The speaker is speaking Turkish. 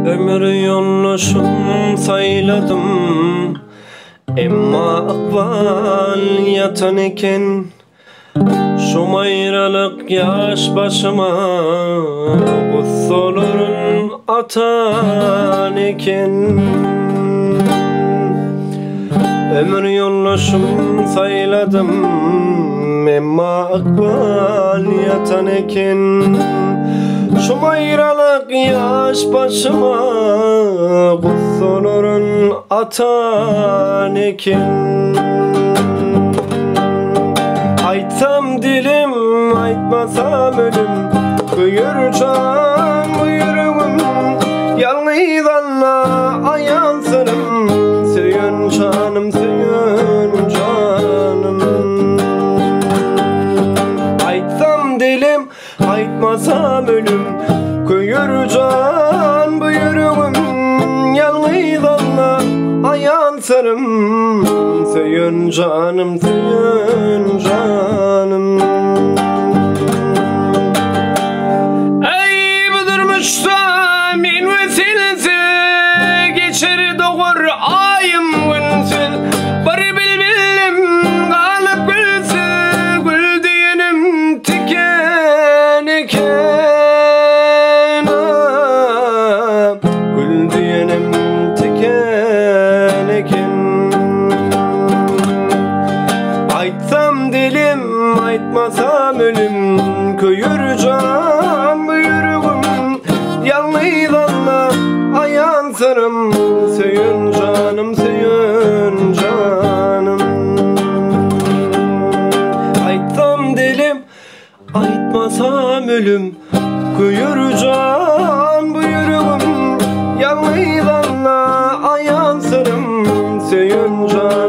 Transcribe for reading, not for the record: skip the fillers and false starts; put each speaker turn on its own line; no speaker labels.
Ömür yollaşım sayladım, emma akbal yatan eken. Şom ayrılık yaş başıma gussolurun atan eken. Ömür yollaşım sayladım, emma akbal yatan eken. Şom ayrılık yaş başıma gussolurun atan eken. Aytsam dilim, aytmasam ölüm, büyür can bu yüreğim. Yalnız Allah ayansırım, söyün canım, söyün canım. Aytsam dilim, aytmasam ölüm, büyür can bu yüreğim. Yalnız Allah ayansırım, söyün canım, söyün canım. Ey budurmuşta min vesilesi, geçer doğur ayım günsüz. Bari bilbilim kalıp gülsü, gül diyenim tiken eken. Gül diyenim tiken eken. Aytsam dilim, aytmasam ölüm, köyür can bu yüreğim. Yalnız Allah ayansırım, söyün canım, söyün canım. Aytsam dilim, aytmasam ölüm, köyür can bu yüreğim. Yalnız Allah ayansırım, söyün canım.